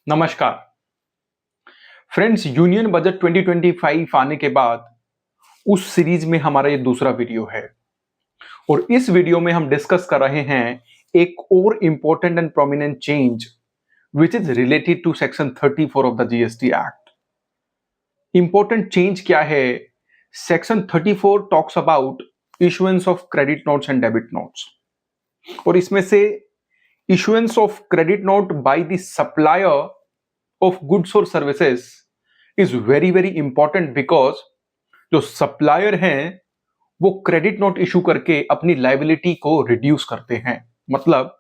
नमस्कार friends, union budget 2025 आने के बाद उस सीरीज में हमारा ये दूसरा वीडियो है और इस वीडियो में हम डिस्कस कर रहे हैं एक और important and prominent change which is related to section 34 of the GST act. Important change क्या है? Section 34 talks about issuance of credit notes and debit notes और इसमें से issuance of credit note by the supplier of goods or services is very important because जो supplier हैं वो credit note issue करके अपनी लाइबिलिटी को रिड्यूस करते हैं। मतलब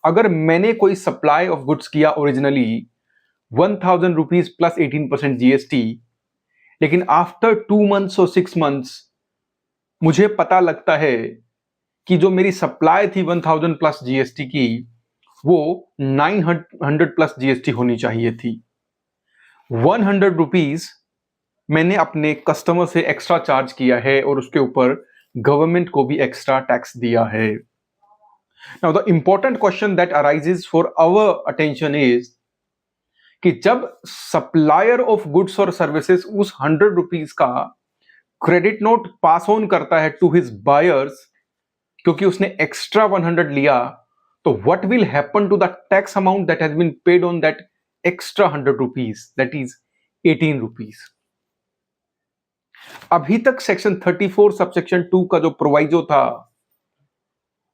अगर मैंने कोई सप्लाई ऑफ गुड्स किया ओरिजिनली 1000 रुपीज प्लस 18% जीएसटी, लेकिन आफ्टर 2 मंथ्स और 6 मंथ्स मुझे पता लगता है कि जो मेरी सप्लाई थी 1000 प्लस जीएसटी की वो 900 प्लस जीएसटी होनी चाहिए थी। 100 रुपीज मैंने अपने कस्टमर से एक्स्ट्रा चार्ज किया है और उसके ऊपर गवर्नमेंट को भी एक्स्ट्रा टैक्स दिया है। Now the important question that arises for our attention is कि जब सप्लायर ऑफ गुड्स और सर्विसेज उस 100 रुपीज का क्रेडिट नोट पास ऑन करता है टू हिज बायर्स क्योंकि उसने एक्स्ट्रा 100 लिया, तो what will happen to the tax amount that has been paid on that extra 100 rupees, that is 18 rupees? अभी तक सेक्शन 34 सबसेक्शन 2 का जो प्रोवाइजो था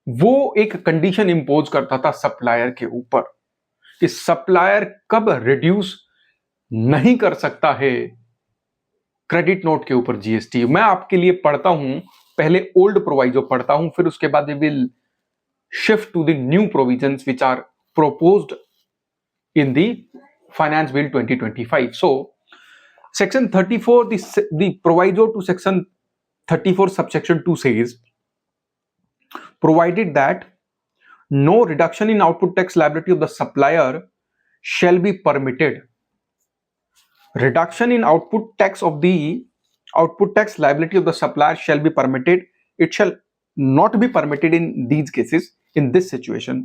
वो एक कंडीशन इंपोज करता था सप्लायर के ऊपर कि सप्लायर कब रिड्यूस नहीं कर सकता है क्रेडिट नोट के ऊपर जीएसटी। मैं आपके लिए पढ़ता हूं, पहले ओल्ड प्रोवाइजो पढ़ता हूं, फिर उसके बाद we will shift to the new provisions which are proposed in the Finance Bill 2025. So, Section 34, the proviso to Section 34 subsection 2 says, provided that no reduction in output tax liability of the supplier shall be permitted. Reduction in output tax liability of the supplier shall be permitted. It shall not be permitted in these cases. In this situation,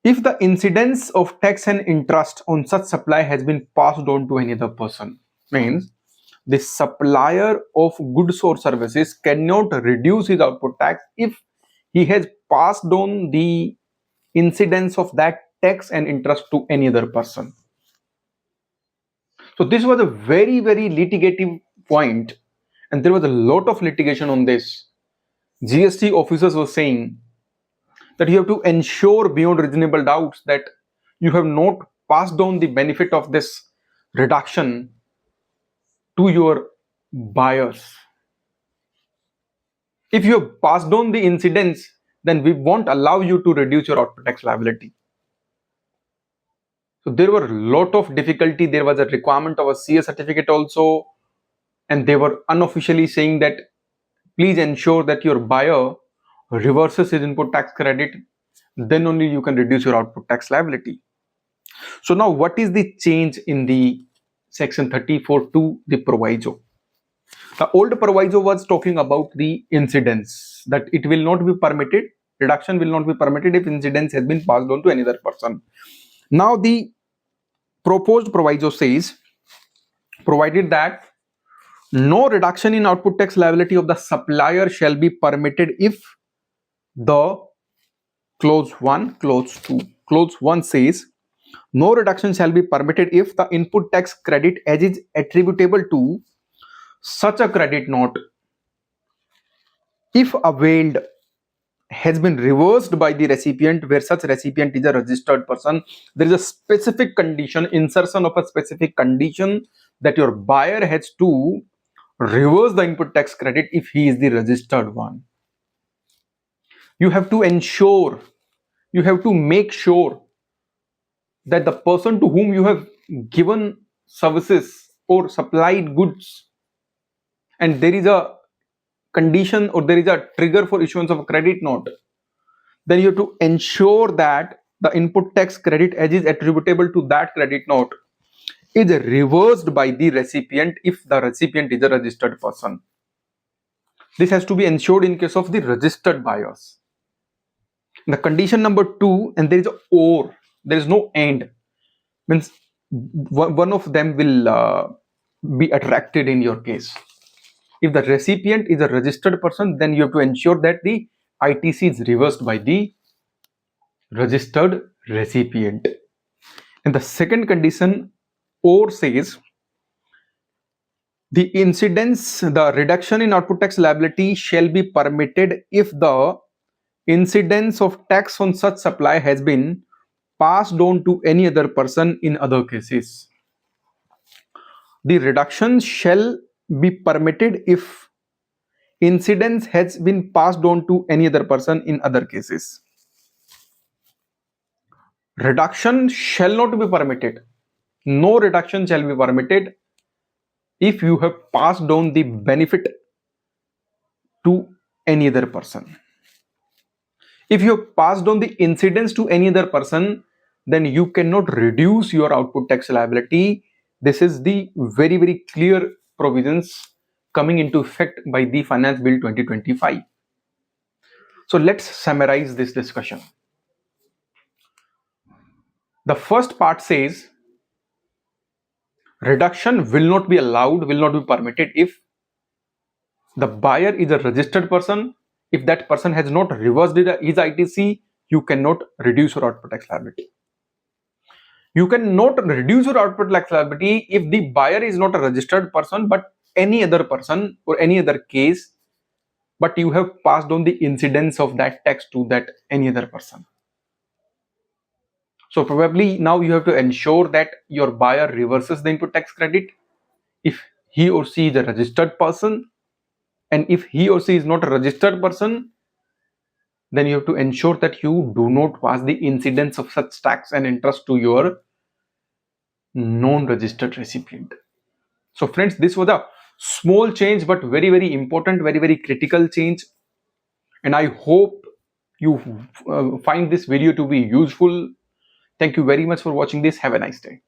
if the incidence of tax and interest on such supply has been passed on to any other person, means the supplier of goods or services cannot reduce his output tax if he has passed on the incidence of that tax and interest to any other person. So this was a very litigative point and there was a lot of litigation on this. GST officers were saying that you have to ensure beyond reasonable doubts that you have not passed on the benefit of this reduction to your buyers. If you have passed on the incidence, then we won't allow you to reduce your output tax liability. So there were a lot of difficulty. There was a requirement of a CS certificate also, and they were unofficially saying that please ensure that your buyer reverses his input tax credit, then only you can reduce your output tax liability. So now what is the change in the section 34 to the proviso? The old proviso was talking about the incidence, that it will not be permitted, reduction will not be permitted if incidence has been passed on to another person. Now the proposed proviso says, provided that no reduction in output tax liability of the supplier shall be permitted if the clause 1, clause 2. Clause 1 says, no reduction shall be permitted if the input tax credit as is attributable to such a credit note, if availed, has been reversed by the recipient where such recipient is a registered person. There is a specific condition, insertion of a specific condition that your buyer has to reverse the input tax credit if he is the registered one. You have to ensure, you have to make sure that the person to whom you have given services or supplied goods, and there is a condition or there is a trigger for issuance of a credit note, then you have to ensure that the input tax credit as is attributable to that credit note is reversed by the recipient if the recipient is a registered person. This has to be ensured in case of the registered buyers. The condition number 2, and there is a or, there is no and. Means one of them will be attracted in your case. If the recipient is a registered person, then you have to ensure that the ITC is reversed by the registered recipient. And the second condition, or says the reduction in output tax liability shall be permitted if the incidence of tax on such supply has been passed on to any other person in other cases. The reduction shall be permitted if incidence has been passed on to any other person in other cases. Reduction shall not be permitted. No reduction shall be permitted if you have passed on the benefit to any other person. If you have passed on the incidence to any other person, then you cannot reduce your output tax liability. This is the very, very clear provisions coming into effect by the Finance Bill 2025. So let's summarize this discussion. The first part says reduction will not be allowed, will not be permitted if the buyer is a registered person. If that person has not reversed his ITC, you cannot reduce your output tax liability. You cannot reduce your output tax liability if the buyer is not a registered person but any other person or any other case, but you have passed on the incidence of that tax to that any other person. So probably now you have to ensure that your buyer reverses the input tax credit if he or she is a registered person, and if he or she is not a registered person, then you have to ensure that you do not pass the incidence of such tax and interest to your non-registered recipient. So friends, this was a small change but very, very important, very, very critical change, and I hope you find this video to be useful. Thank you very much for watching this. Have a nice day.